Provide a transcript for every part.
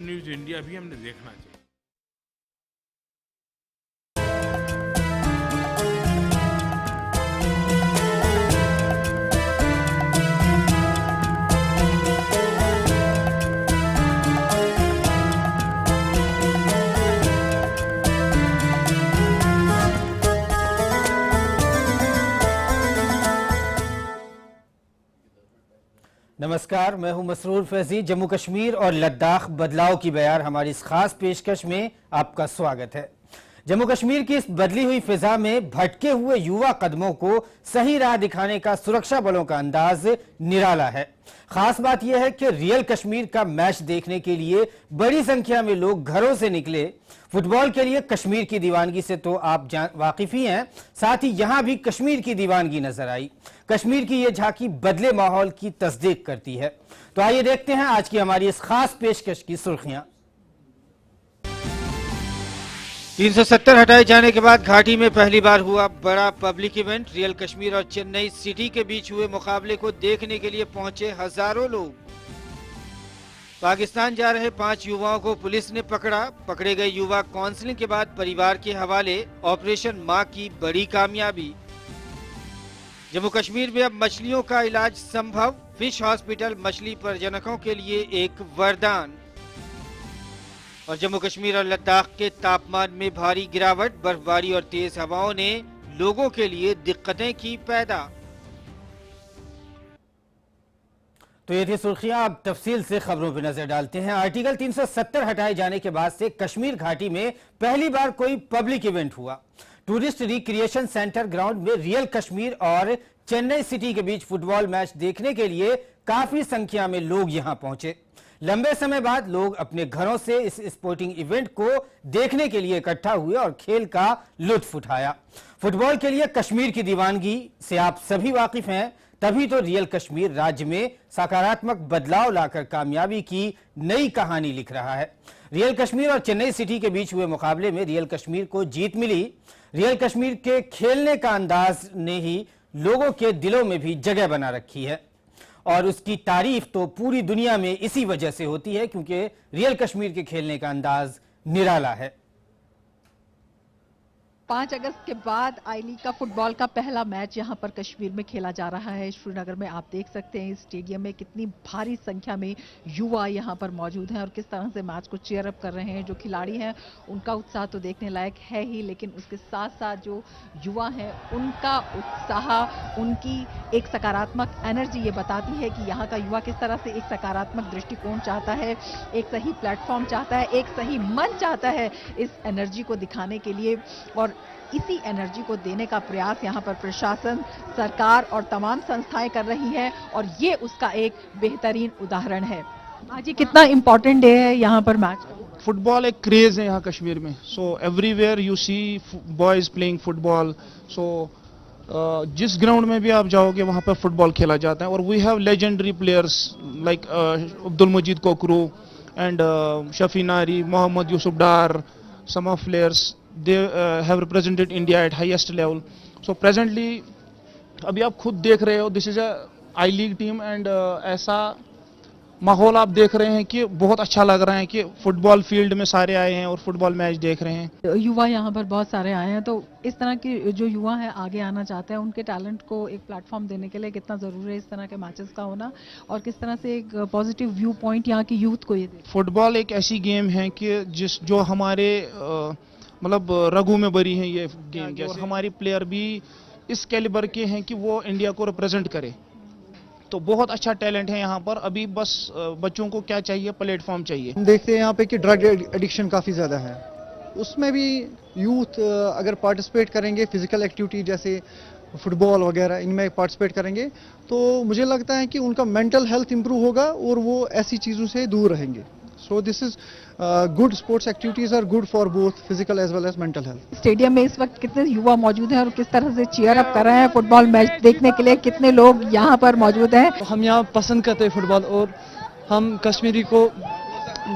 News India भी हमने देखना चाहिए। नमस्कार, मैं हूं मसरूर फैजी। जम्मू कश्मीर और लद्दाख बदलाव की बयार हमारी इस खास पेशकश में आपका स्वागत है। जम्मू कश्मीर की इस बदली हुई फिजा में भटके हुए युवा कदमों को सही राह दिखाने का सुरक्षा बलों का अंदाज निराला है। खास बात यह है कि रियल कश्मीर का मैच देखने के लिए बड़ी संख्या में लोग घरों से निकले। फुटबॉल के लिए कश्मीर की दीवानगी से तो आप वाकिफ ही हैं, साथ ही यहां भी कश्मीर की दीवानगी नजर आई। कश्मीर की यह झांकी बदले माहौल की तस्दीक करती है। तो आइए देखते हैं आज की हमारी इस खास पेशकश की सुर्खियां। 370 हटाए जाने के बाद घाटी में पहली बार हुआ बड़ा पब्लिक इवेंट। रियल कश्मीर और चेन्नई सिटी के बीच हुए मुकाबले को देखने के लिए पहुंचे हजारों लोग। पाकिस्तान जा रहे 5 युवाओं को पुलिस ने पकड़ा। पकड़े गए युवा काउंसलिंग के बाद परिवार के हवाले। ऑपरेशन मां की बड़ी कामयाबी। जम्मू कश्मीर में अब मछलियों का इलाज संभव। फिश हॉस्पिटल मछली प्रजनकों के लिए एक वरदान। और जम्मू कश्मीर और लद्दाख के तापमान में भारी गिरावट। बर्फबारी और तेज हवाओं ने लोगों के लिए दिक्कतें की पैदा। तो ये थी सुर्खियां। अब तफसील से खबरों पर नजर डालते हैं। आर्टिकल 370 हटाए जाने के बाद से कश्मीर घाटी में पहली बार कोई पब्लिक इवेंट हुआ। टूरिस्ट रिक्रिएशन सेंटर ग्राउंड में रियल कश्मीर और चेन्नई सिटी के बीच फुटबॉल मैच देखने के लिए काफी संख्या में लोग यहां पहुंचे। लंबे समय बाद लोग अपने घरों से इस स्पोर्टिंग इवेंट को देखने के लिए इकट्ठा हुए और खेल का लुत्फ उठाया। फुटबॉल के लिए कश्मीर की दीवानगी से आप सभी वाकिफ हैं, तभी तो रियल कश्मीर राज्य में सकारात्मक बदलाव लाकर कामयाबी की नई कहानी लिख रहा है। रियल कश्मीर और चेन्नई सिटी के बीच हुए मुकाबले में रियल कश्मीर को जीत मिली। रियल कश्मीर के खेलने का अंदाज ने ही लोगों के दिलों में भी जगह बना रखी है और उसकी तारीफ तो पूरी दुनिया में इसी वजह से होती है क्योंकि रियल कश्मीर के खेलने का अंदाज निराला है। 5 अगस्त के बाद आई लीग का फुटबॉल का पहला मैच यहां पर कश्मीर में खेला जा रहा है। श्रीनगर में आप देख सकते हैं इस स्टेडियम में कितनी भारी संख्या में युवा यहां पर मौजूद हैं और किस तरह से मैच को चीयर अप कर रहे हैं। जो खिलाड़ी हैं उनका उत्साह तो देखने लायक है ही, लेकिन उसके साथ साथ जो युवा हैं उनका उत्साह, उनकी एक सकारात्मक एनर्जी ये बताती है कि यहाँ का युवा किस तरह से एक सकारात्मक दृष्टिकोण चाहता है, एक सही प्लेटफॉर्म चाहता है, एक सही मंच चाहता है इस एनर्जी को दिखाने के लिए। और इसी एनर्जी को देने का प्रयास यहाँ पर प्रशासन, सरकार और तमाम संस्थाएं कर रही हैं और ये उसका एक बेहतरीन उदाहरण है। आज ये कितना इम्पोर्टेंट डे है यहाँ पर मैच। फुटबॉल एक क्रेज है यहाँ कश्मीर में। So everywhere you see boys playing football. So जिस ग्राउंड में भी आप जाओगे वहाँ पर फुटबॉल खेला जाता है और we have legendary players like Abdul Majid Kakroo and Shafi नारी, मोहम्मद यूसुफ डार, some of players they have represented India at highest level. So presently अभी आप खुद देख रहे हो this is a I league team and ऐसा माहौल आप देख रहे हैं कि बहुत अच्छा लग रहा है कि फुटबॉल फील्ड में सारे आए हैं और फुटबॉल मैच देख रहे हैं। युवा यहाँ पर बहुत सारे आए हैं, तो इस तरह की जो युवा है आगे आना चाहते हैं, उनके टैलेंट को एक प्लेटफॉर्म देने के लिए कितना जरूरी है इस तरह के मैचेस का होना और किस तरह से एक पॉजिटिव व्यू पॉइंट यहाँ की यूथ को ये दे। फुटबॉल एक ऐसी गेम है कि जो हमारे मतलब रगों में भरी है ये गेम और हमारी प्लेयर भी इस कैलिबर के हैं कि वो इंडिया को रिप्रेजेंट करे। तो बहुत अच्छा टैलेंट है यहाँ पर। अभी बस बच्चों को क्या चाहिए, प्लेटफॉर्म चाहिए। हम देखते हैं यहाँ पे कि ड्रग एडिक्शन काफ़ी ज़्यादा है, उसमें भी यूथ अगर पार्टिसिपेट करेंगे, फिजिकल एक्टिविटी जैसे फुटबॉल वगैरह इनमें पार्टिसिपेट करेंगे तो मुझे लगता है कि उनका मेंटल हेल्थ इंप्रूव होगा और वो ऐसी चीज़ों से दूर रहेंगे। So this is good sports activities are good for both physical as well as mental health. Stadium में इस वक्त कितने युवा मौजूद हैं और किस तरह से चीयर अप कर रहे हैं फुटबॉल मैच देखने के लिए, कितने लोग यहाँ पर मौजूद हैं। हम यहाँ पसंद करते हैं फुटबॉल और हम कश्मीरी को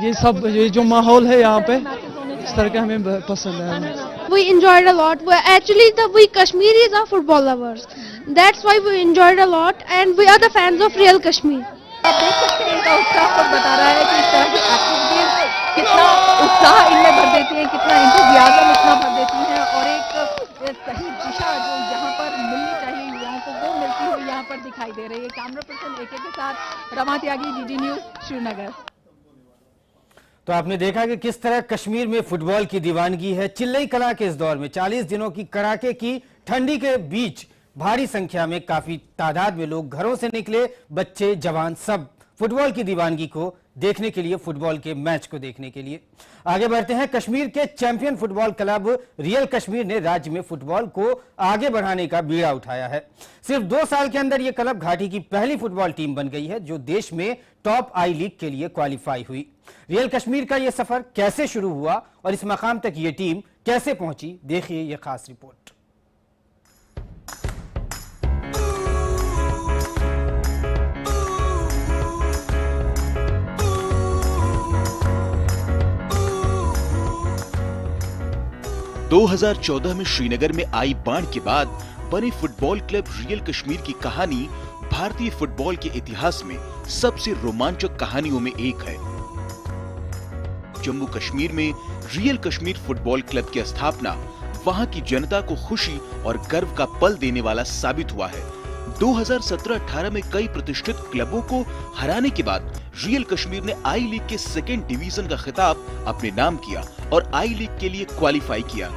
ये जो माहौल है यहाँ पे इस तरह का हमें पसंद है। We enjoyed a lot. We Kashmiris are football lovers. That's why we enjoyed a lot and we are the fans of real Kashmir. आप देख सकते हैं इनका उत्साह बता रहा है कि इस तरह की एक्टिविटीज कितना उत्साह इनमें भर देती हैं, कितना इंतज़ाम इतना भर देती हैं और एक सही दिशा जो यहाँ पर मिलनी चाहिए युवाओं को वो मिलती हुई यहाँ पर दिखाई दे रही है। कैमरा पर्सन एके के साथ रमा त्यागी, डीडी न्यूज़, श्रीनगर। तो आपने देखा कि किस तरह कश्मीर में फुटबॉल की दीवानगी है। चिल्लई कला के इस दौर में 40 दिनों की कड़ाके की ठंडी के बीच भारी संख्या में, काफी तादाद में लोग घरों से निकले, बच्चे जवान सब फुटबॉल की दीवानगी को देखने के लिए, फुटबॉल के मैच को देखने के लिए। आगे बढ़ते हैं। कश्मीर के champion football club real Kashmir ने राज्य में फुटबॉल को आगे बढ़ाने का बीड़ा उठाया है। सिर्फ 2 साल के अंदर यह क्लब घाटी की पहली फुटबॉल टीम बन गई है जो देश में टॉप आई लीग के लिए क्वालिफाई हुई। रियल कश्मीर का यह सफर कैसे शुरू हुआ और इस मकाम तक यह टीम कैसे पहुंची, देखिए यह खास रिपोर्ट। दो 2014 में श्रीनगर में आई बाढ़ के बाद बने फुटबॉल क्लब रियल कश्मीर की कहानी भारतीय फुटबॉल के इतिहास में सबसे रोमांचक कहानियों में एक है। जम्मू कश्मीर में रियल कश्मीर फुटबॉल क्लब की स्थापना वहां की जनता को खुशी और गर्व का पल देने वाला साबित हुआ है। 2017-18 में कई प्रतिष्ठित क्लबों को हराने के बाद रियल कश्मीर ने आई लीग के 2nd डिवीजन का खिताब अपने नाम किया और आई लीग के लिए क्वालिफाई किया।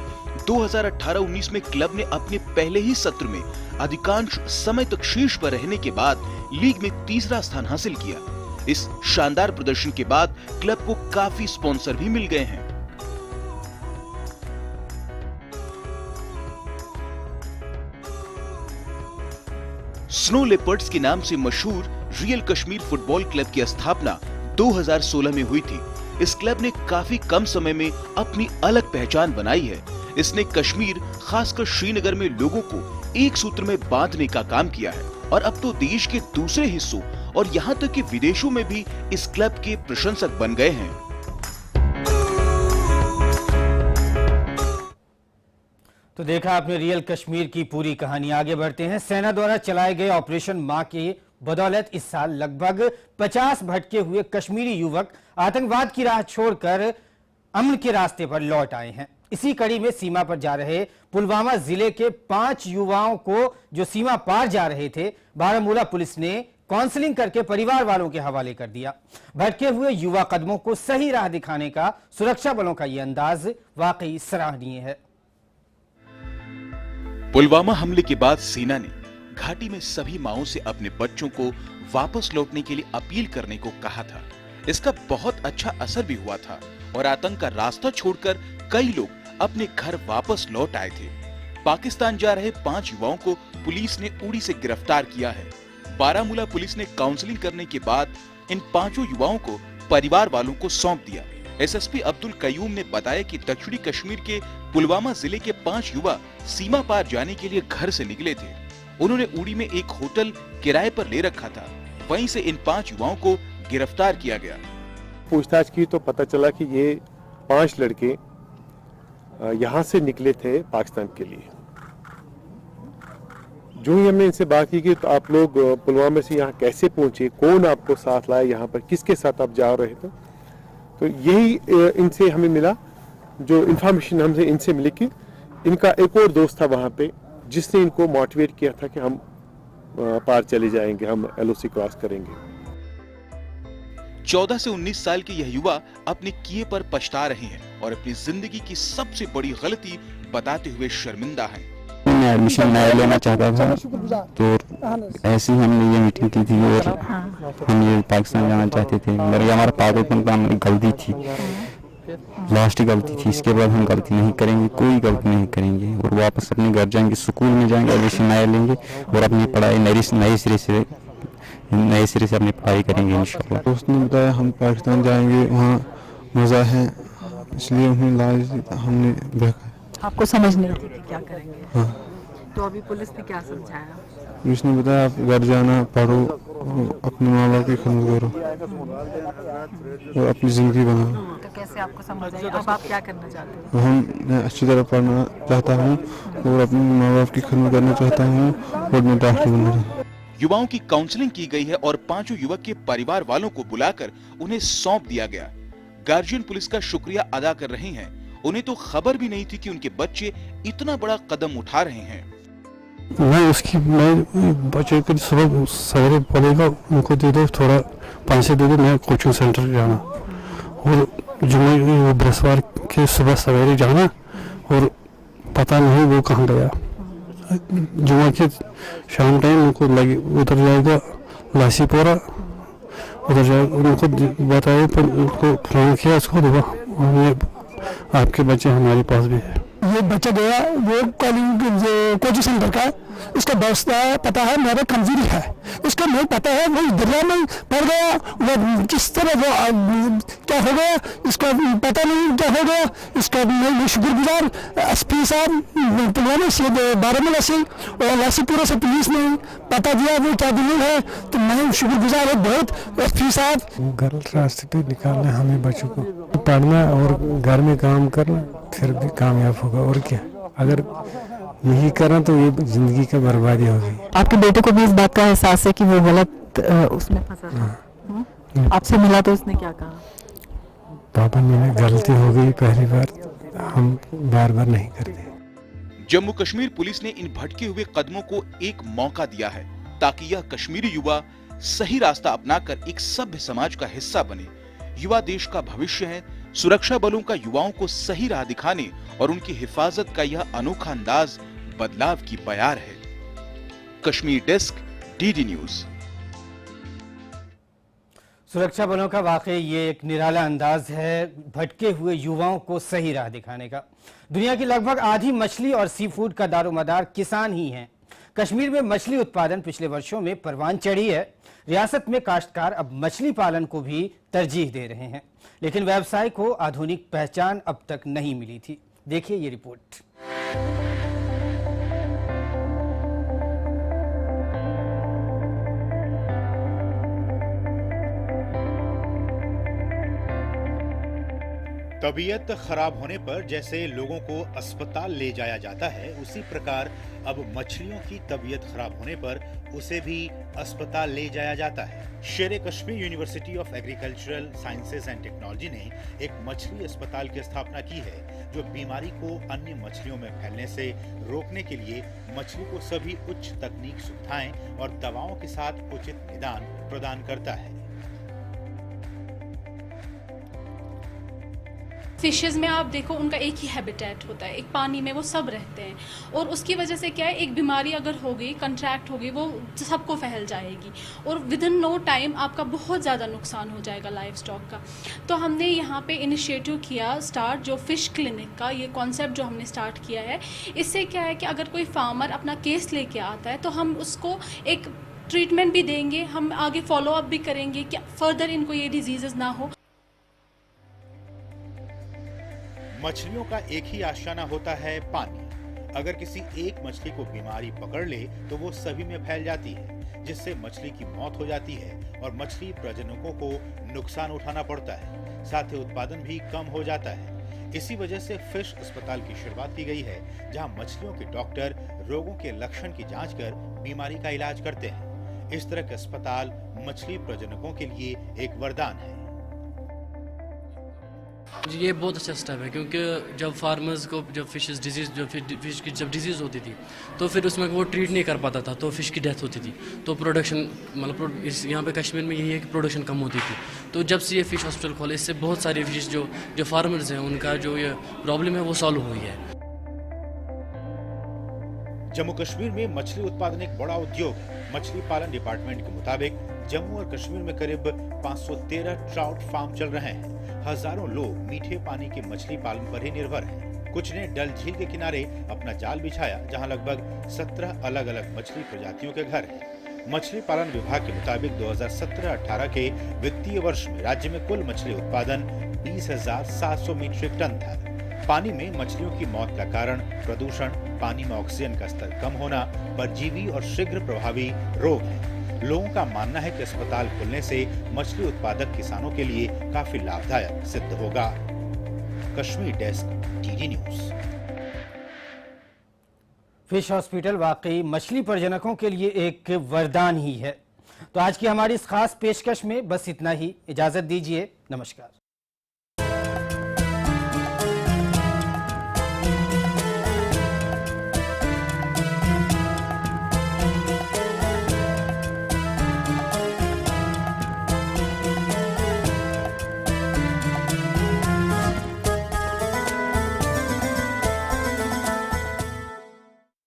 2018-19 में क्लब ने अपने पहले ही सत्र में अधिकांश समय तक शीर्ष पर रहने के बाद लीग में 3रा स्थान हासिल किया। इस शानदार प्रदर्शन के बाद क्लब को काफी स्पॉन्सर भी मिल गए हैं। स्नो लेपर्ड्स के नाम से मशहूर रियल कश्मीर फुटबॉल क्लब की स्थापना 2016 में हुई थी। इस क्लब ने काफी कम समय में अपनी अलग पहचान बनाई है। इसने कश्मीर, खासकर श्रीनगर में लोगों को एक सूत्र में बांधने का काम किया है और अब तो देश के दूसरे हिस्सों और यहाँ तक कि विदेशों में भी इस क्लब के प्रशंसक बन गए हैं। तो देखा आपने रियल कश्मीर की पूरी कहानी। आगे बढ़ते हैं। सेना द्वारा चलाए गए ऑपरेशन मां के बदौलत इस साल लगभग 50 भटके हुए कश्मीरी युवक आतंकवाद की राह छोड़कर अमन के रास्ते पर लौट आए हैं। इसी कड़ी में सीमा पर जा रहे पुलवामा जिले के 5 युवाओं को जो सीमा पार जा रहे थे, बारामूला पुलिस ने काउंसलिंग करके परिवार वालों के हवाले कर दिया। भटके हुए युवा कदमों को सही राह दिखाने का सुरक्षा बलों का यह अंदाज वाकई सराहनीय है। पुलवामा हमले के बाद सेना ने घाटी में सभी माओं से अपने बच्चों को वापस लौटने के लिए अपील करने को कहा था। इसका बहुत अच्छा असर भी हुआ था और आतंक का रास्ता छोड़कर कई लोग अपने घर वापस लौट आए थे। पाकिस्तान जा रहे 5 युवाओं को पुलिस ने उड़ी से गिरफ्तार किया है। बारामूला पुलिस ने काउंसलिंग करने के बाद इन 5 युवाओं को परिवार वालों को सौंप दिया। एसएसपी अब्दुल कयूम ने बताया कि दक्षिणी कश्मीर के पुलवामा जिले के 5 युवा सीमा पार जाने के लिए घर से निकले थे। उन्होंने उड़ी में एक होटल किराए पर ले रखा था। वहीं से इन 5 युवाओं को गिरफ्तार किया गया। पूछताछ की तो पता चला कि ये 5 लड़के यहाँ से निकले थे पाकिस्तान के लिए। जो ही हमने इनसे बात की कि तो आप लोग पुलवामा से यहाँ कैसे पहुंचे, कौन आपको साथ लाया, यहाँ पर किसके साथ आप जा रहे थे, तो यही इनसे हमें मिला, जो इन्फॉर्मेशन हमसे इनसे मिली कि इनका एक और दोस्त था वहाँ पे जिसने इनको मोटिवेट किया था कि हम पार चले जाएंगे, हम एलओसी क्रॉस करेंगे। 14 से 19 साल के यह युवा अपने किए पर पछता रहे हैं और अपनी जिंदगी की सबसे बड़ी गलती बताते हुए शर्मिंदा हैं। मैं एडमिशन नया लेना चाहता था तो ऐसे ही हमने ये मीटिंग की थी और हम ये पाकिस्तान जाना चाहते थे, मगर हमारा पागलपन का गलती थी, लास्ट गलती थी। इसके बाद हम गलती नहीं करेंगे, कोई गलती नहीं करेंगे और वापस अपने घर जाएंगे, स्कूल में जाएंगे, एडमिशन नया लेंगे और अपनी पढ़ाई नए सिरे से अपनी पढ़ाई करेंगे इंशाल्लाह। दोस्त ने बताया हम पाकिस्तान जाएंगे, वहाँ मज़ा है, इसलिए हमने देखा। आपको समझ नहीं थी कि क्या करेंगे? हाँ। तो अभी पुलिस ने क्या समझाया? पुलिस ने बताया आप घर जाना, पढ़ो, अपने माँ बाप की खिदमत करो और अपनी जिंदगी बनाओ। तो कैसे आपको समझ आई? अब आप क्या करना चाहते हैं? मैं अच्छी तरह पढ़ना चाहता हूँ और अपने माँ बाप की खिदमत करना चाहता हूँ और मैं डॉक्टर बनना चाहता हूँ। युवाओं की काउंसलिंग की गई है और 5 युवक के परिवार वालों को बुलाकर उन्हें सौंप दिया गया। गार्जियन पुलिस का शुक्रिया अदा कर रहे हैं। उन्हें तो खबर भी नहीं थी कि उनके बच्चे इतना बड़ा कदम उठा रहे हैं। मैं बच्चे को सुबह सवेरे बोलेगा उनको दे दो, थोड़ा पैसे दे दो, मैं कोचिंग सेंटर जाना और जुम्मे बृहस्पतिवार के सुबह सवेरे जाना और पता नहीं वो कहाँ गया। जुम्मे के शाम टाइम उनको लगे उधर जाएगा लासीपुरा, उधर जाएगा उनको बताया, पर उनको फोन किया, उसको देखा आपके बच्चे हमारे पास भी है। ये बच्चा गया वो कोचिंग सेंटर का, इसका दोस्त पता है मेरा कमजोरी है, उसका नहीं पता है, वो दरिया में पड़ गया, वो किस तरह वो क्या हो गया इसका पता नहीं क्या हो गया। इसका मैं शुक्रगुजार एसपी साहब पुलवामा से, बारामूला से और लासीपुरा से पुलिस ने पता दिया वो क्या दलील है, तो मैं शुक्रगुजार है बहुत एसपी साहब। गलत रास्ते पे निकालना हमें बच्चों को, पढ़ना और घर में काम करना फिर भी कामयाब होगा, और क्या। अगर नहीं करना तो ये जिंदगी का बर्बादी होगी। आपके बेटे को भी इस बात का एहसास है कि वो गलत उसमें फंसा था? आपसे मिला तो उसने क्या कहा? पापा मैंने गलती हो गई पहली बार, हम बार बार नहीं करते। जम्मू कश्मीर पुलिस ने इन भटके हुए कदमों को एक मौका दिया है ताकि यह कश्मीरी युवा सही रास्ता अपनाकर एक सभ्य समाज का हिस्सा बने। युवा देश का भविष्य है। सुरक्षा बलों का युवाओं को सही राह दिखाने और उनकी हिफाजत का यह अनोखा अंदाज बदलाव की बयार है। Kashmir desk, DD news. सुरक्षा बलों का वाकई ये एक निराला अंदाज है भटके हुए युवाओं को सही राह दिखाने का। दुनिया की लगभग आधी मछली और सी फूड का दारोमदार किसान ही हैं। कश्मीर में मछली उत्पादन पिछले वर्षों में परवान चढ़ी है। रियासत में काश्तकार अब मछली पालन को भी तरजीह दे रहे हैं, लेकिन व्यवसाय को आधुनिक पहचान अब तक नहीं मिली थी। देखिए ये रिपोर्ट। तबीयत खराब होने पर जैसे लोगों को अस्पताल ले जाया जाता है, उसी प्रकार अब मछलियों की तबीयत खराब होने पर उसे भी अस्पताल ले जाया जाता है। शेरे Kashmir university of agricultural sciences and technology ने एक मछली अस्पताल की स्थापना की है, जो बीमारी को अन्य मछलियों में फैलने से रोकने के लिए मछली को सभी उच्च तकनीक सुविधाएं और दवाओं के साथ उचित निदान प्रदान करता है। फिशेस में आप देखो उनका एक ही हैबिटेट होता है, एक पानी में वो सब रहते हैं, और उसकी वजह से क्या है, एक बीमारी अगर हो गई, कंट्रैक्ट हो गई, वो सबको फैल जाएगी और विद इन नो टाइम आपका बहुत ज़्यादा नुकसान हो जाएगा लाइफ स्टॉक का। तो हमने यहाँ पे इनिशिएटिव किया स्टार्ट, जो फिश क्लिनिक का ये कॉन्सेप्ट जो हमने स्टार्ट किया है। इससे क्या है कि अगर कोई फार्मर अपना केस लेके आता है तो हम उसको एक ट्रीटमेंट भी देंगे, हम आगे फॉलो अप भी करेंगे कि फर्दर इनको ये डिजीजेस ना हो। मछलियों का एक ही आशियाना होता है, पानी। अगर किसी एक मछली को बीमारी पकड़ ले तो वो सभी में फैल जाती है, जिससे मछली की मौत हो जाती है और मछली प्रजनकों को नुकसान उठाना पड़ता है। साथ ही उत्पादन भी कम हो जाता है। इसी वजह से फिश अस्पताल की शुरुआत की गई है, जहां मछलियों के डॉक्टर रोगों के लक्षण की जांच कर बीमारी का इलाज करते हैं। इस तरह के अस्पताल मछली प्रजनकों के लिए एक वरदान है। ये बहुत अच्छा स्टेप है, क्योंकि जब फार्मर्स को जब फिश की जब डिजीज़ होती थी तो फिर उसमें वो ट्रीट नहीं कर पाता था, तो फिश की डेथ होती थी। तो प्रोडक्शन मतलब इस यहाँ पे कश्मीर में यही है कि प्रोडक्शन कम होती थी। तो जब से ये फिश हॉस्पिटल खोले, इससे बहुत सारी फिश जो फार्मर्स हैं उनका जो ये प्रॉब्लम है वो सॉल्व हुई है। जम्मू कश्मीर में मछली उत्पादन एक बड़ा उद्योग है। मछली पालन डिपार्टमेंट के मुताबिक जम्मू और कश्मीर में करीब 513 ट्राउट फार्म चल रहे हैं। हजारों लोग मीठे पानी के मछली पालन पर ही निर्भर हैं। कुछ ने डल झील के किनारे अपना जाल बिछाया, जहां लगभग 17 अलग अलग मछली प्रजातियों के घर हैं। मछली पालन विभाग के मुताबिक 2017-18 के वित्तीय वर्ष में राज्य में कुल मछली उत्पादन 20,700 मीट्रिक टन था। पानी में मछलियों की मौत का कारण प्रदूषण, पानी में ऑक्सीजन का स्तर कम होना, परजीवी और शीघ्र प्रभावी रोग है। लोगों का मानना है कि अस्पताल खुलने से मछली उत्पादक किसानों के लिए काफी लाभदायक सिद्ध होगा। Kashmir desk, DD news. Fish hospital वाकई मछली प्रजनकों के लिए एक वरदान ही है। तो आज की हमारी इस खास पेशकश में बस इतना ही। इजाजत दीजिए, नमस्कार।